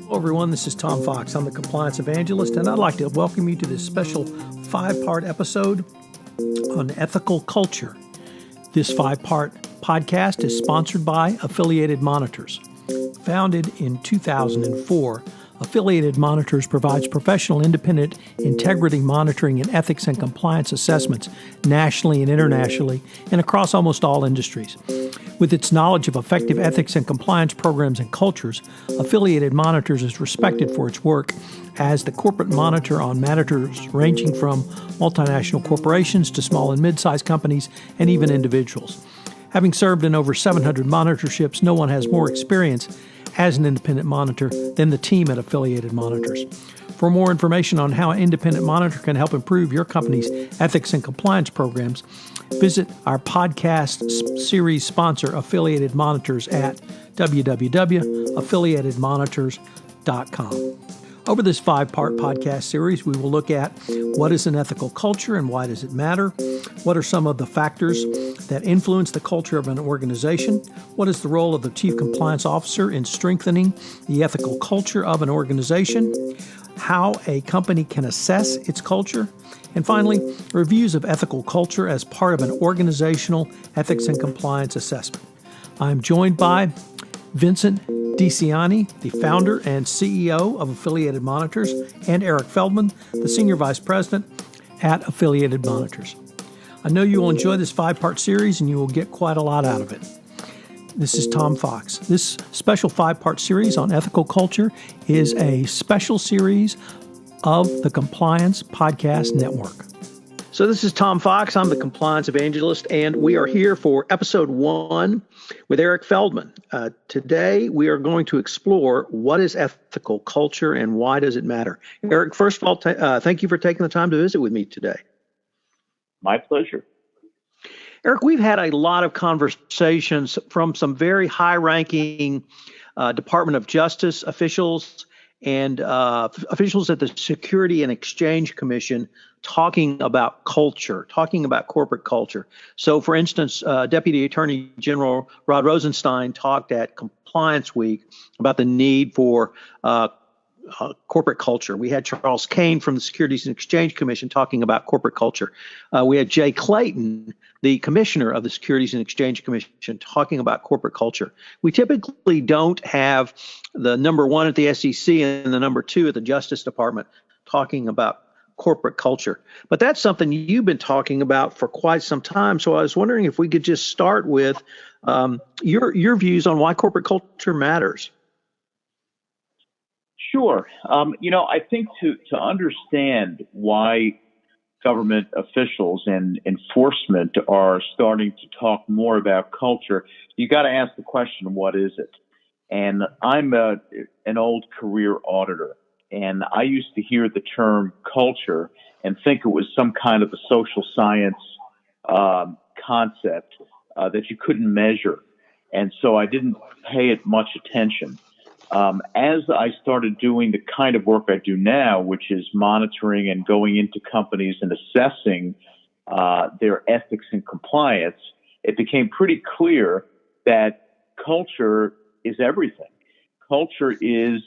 Hello, everyone. This is Tom Fox. I'm the Compliance Evangelist, and I'd like to welcome you to this special 5-part episode on ethical culture. This 5-part podcast is sponsored by Affiliated Monitors. Founded in 2004, Affiliated Monitors provides professional independent integrity monitoring and ethics and compliance assessments nationally and internationally and across almost all industries. With its knowledge of effective ethics and compliance programs and cultures, Affiliated Monitors is respected for its work as the corporate monitor on matters ranging from multinational corporations to small and mid-sized companies and even individuals. Having served in over 700 monitorships, no one has more experience as an independent monitor than the team at Affiliated Monitors. For more information on how an independent monitor can help improve your company's ethics and compliance programs, visit our podcast series sponsor, Affiliated Monitors, at www.affiliatedmonitors.com. Over this 5-part podcast series, we will look at what is an ethical culture and why does it matter, what are some of the factors that influence the culture of an organization, what is the role of the Chief Compliance Officer in strengthening the ethical culture of an organization, how a company can assess its culture, and finally, reviews of ethical culture as part of an organizational ethics and compliance assessment. I'm joined by Vincent DiCiani, the founder and CEO of Affiliated Monitors, and Eric Feldman, the Senior Vice President at Affiliated Monitors. I know you will enjoy this 5-part series and you will get quite a lot out of it. This is Tom Fox. This special 5-part series on ethical culture is a special series of the Compliance Podcast Network. So this is Tom Fox. I'm the Compliance Evangelist, and we are here for episode 1 with Eric Feldman. Today, we are going to explore what is ethical culture and why does it matter. Eric, first of all, thank you for taking the time to visit with me today. My pleasure. Eric, we've had a lot of conversations from some very high-ranking Department of Justice officials and officials at the Security and Exchange Commission talking about culture, talking about corporate culture. So, for instance, Deputy Attorney General Rod Rosenstein talked at Compliance Week about the need for corporate culture. We had Charles Kane from the Securities and Exchange Commission talking about corporate culture. We had Jay Clayton, the commissioner of the Securities and Exchange Commission, talking about corporate culture. We typically don't have the number 1 at the SEC and the number 2 at the Justice Department talking about corporate culture. But that's something you've been talking about for quite some time. So I was wondering if we could just start with your views on why corporate culture matters. Sure. I think to understand why government officials and enforcement are starting to talk more about culture, you got to ask the question, what is it? And I'm an old career auditor, and I used to hear the term culture and think it was some kind of a social science concept that you couldn't measure. And so I didn't pay it much attention. As I started doing the kind of work I do now, which is monitoring and going into companies and assessing their ethics and compliance, it became pretty clear that culture is everything. Culture is,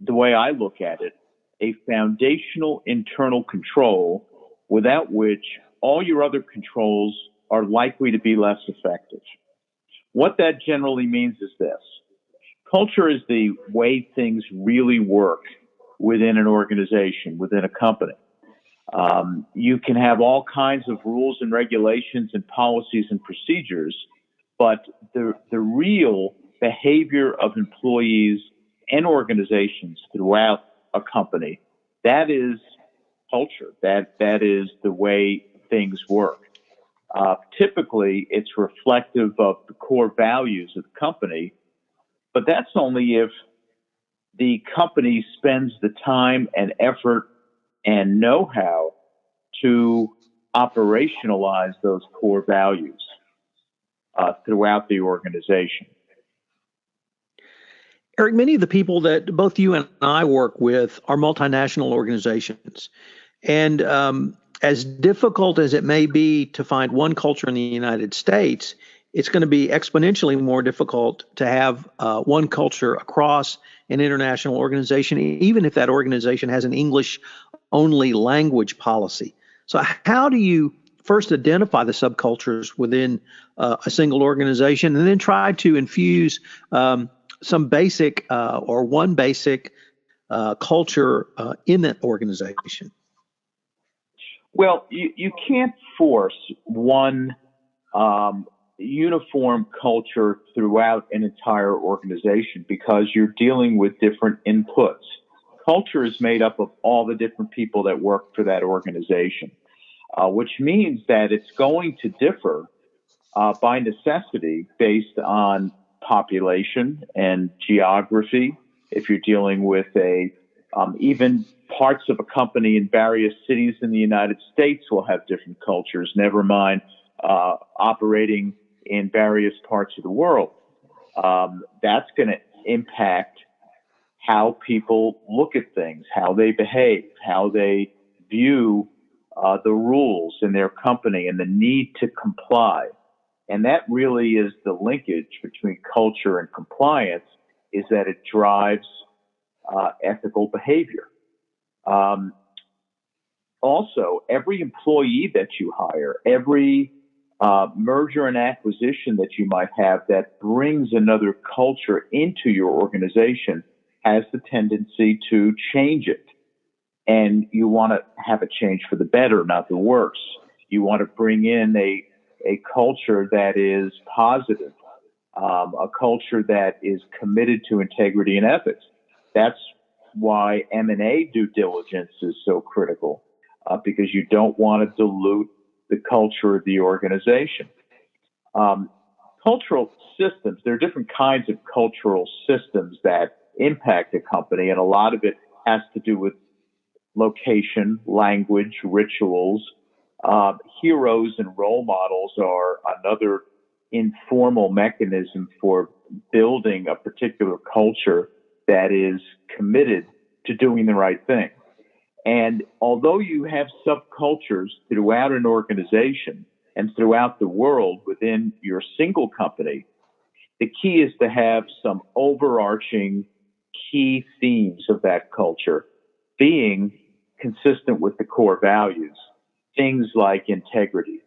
the way I look at it, a foundational internal control without which all your other controls are likely to be less effective. What that generally means is this. Culture is the way things really work within an organization, within a company. You can have all kinds of rules and regulations and policies and procedures, but the real behavior of employees and organizations throughout a company, that is culture. That is the way things work. Typically, it's reflective of the core values of the company, but that's only if the company spends the time and effort and know-how to operationalize those core values throughout the organization. Eric, many of the people that both you and I work with are multinational organizations. And as difficult as it may be to find one culture in the United States, it's going to be exponentially more difficult to have one culture across an international organization, even if that organization has an English-only language policy. So how do you first identify the subcultures within a single organization, and then try to infuse some basic or one basic culture in that organization? Well, you can't force one uniform culture throughout an entire organization because you're dealing with different inputs. Culture is made up of all the different people that work for that organization, which means that it's going to differ by necessity based on population and geography. If you're dealing with even parts of a company in various cities in the United States will have different cultures, never mind operating in various parts of the world. That's going to impact how people look at things, how they behave, how they view the rules in their company and the need to comply. And that really is the linkage between culture and compliance, is that it drives ethical behavior. Also, every employee that you hire, every merger and acquisition that you might have that brings another culture into your organization has the tendency to change it. And you want to have a change for the better, not the worse. You want to bring in a culture that is positive, a culture that is committed to integrity and ethics. That's why M&A due diligence is so critical, because you don't want to dilute the culture of the organization. Cultural systems, there are different kinds of cultural systems that impact a company, and a lot of it has to do with location, language, rituals. Heroes and role models are another informal mechanism for building a particular culture that is committed to doing the right thing. And although you have subcultures throughout an organization and throughout the world within your single company, the key is to have some overarching key themes of that culture being consistent with the core values. Things like integrity,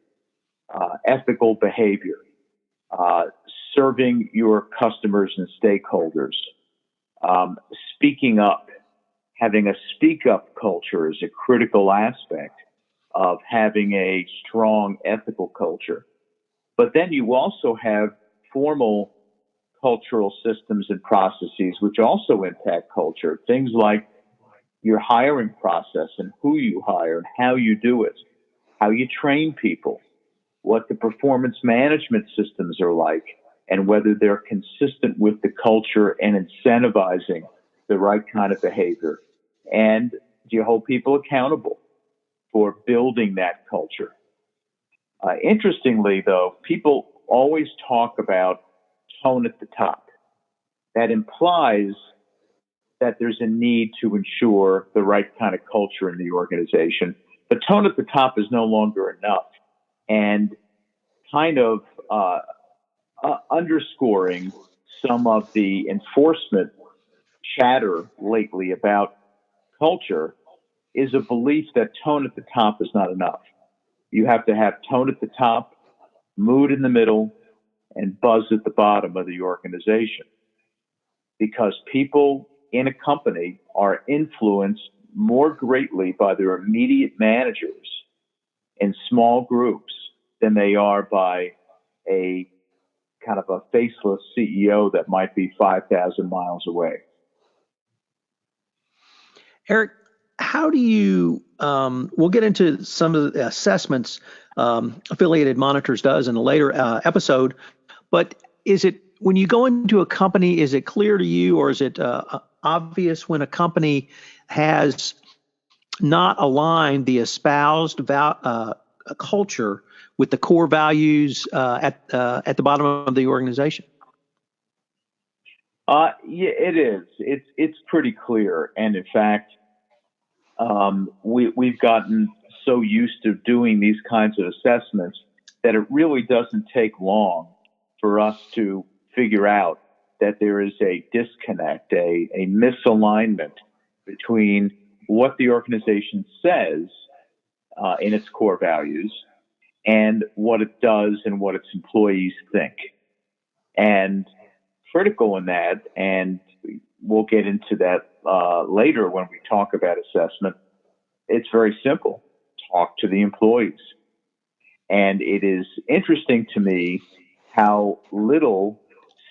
ethical behavior, serving your customers and stakeholders, speaking up. Having a speak up culture is a critical aspect of having a strong ethical culture. But then you also have formal cultural systems and processes which also impact culture. Things like your hiring process and who you hire and how you do it, how you train people, what the performance management systems are like, and whether they're consistent with the culture and incentivizing the right kind of behavior. And do you hold people accountable for building that culture? Interestingly, though, people always talk about tone at the top. That implies that there's a need to ensure the right kind of culture in the organization. But tone at the top is no longer enough. And kind of underscoring some of the enforcement chatter lately about culture is a belief that tone at the top is not enough. You have to have tone at the top, mood in the middle, and buzz at the bottom of the organization. Because people in a company are influenced more greatly by their immediate managers in small groups than they are by a kind of a faceless CEO that might be 5,000 miles away. Eric, how do you, we'll get into some of the assessments Affiliated Monitors does in a later episode, but is it, when you go into a company, is it clear to you, or is it obvious when a company has not aligned the espoused culture with the core values at the bottom of the organization? Yeah, it is. It's pretty clear, and in fact, we've gotten so used to doing these kinds of assessments that it really doesn't take long for us to figure out that there is a disconnect, a misalignment between what the organization says in its core values and what it does and what its employees think. And critical in that, and we'll get into that later when we talk about assessment, it's very simple. Talk to the employees. And it is interesting to me how little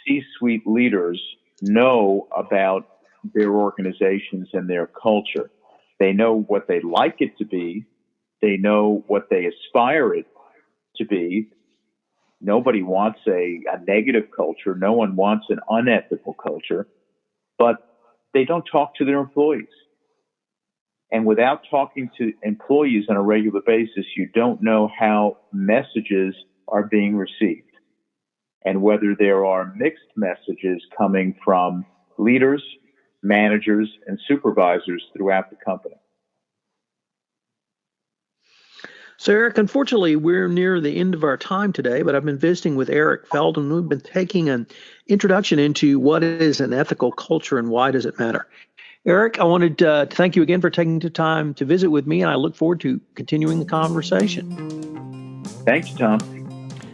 C-suite leaders know about their organizations and their culture. They know what they like it to be. They know what they aspire it to be. Nobody wants a negative culture. No one wants an unethical culture. But they don't talk to their employees. And without talking to employees on a regular basis, you don't know how messages are being received and whether there are mixed messages coming from leaders, managers, and supervisors throughout the company. So, Eric, unfortunately, we're near the end of our time today, but I've been visiting with Eric Feldman. We've been taking an introduction into what is an ethical culture and why does it matter. Eric, I wanted to thank you again for taking the time to visit with me, and I look forward to continuing the conversation. Thanks, Tom.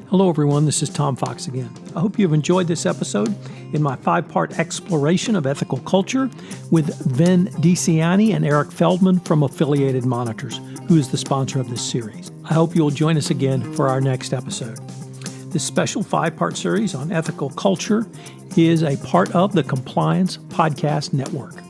Hello, everyone. This is Tom Fox again. I hope you've enjoyed this episode in my 5-part exploration of ethical culture with Vin DiCiani and Eric Feldman from Affiliated Monitors, who is the sponsor of this series. I hope you'll join us again for our next episode. This special 5-part series on ethical culture is a part of the Compliance Podcast Network.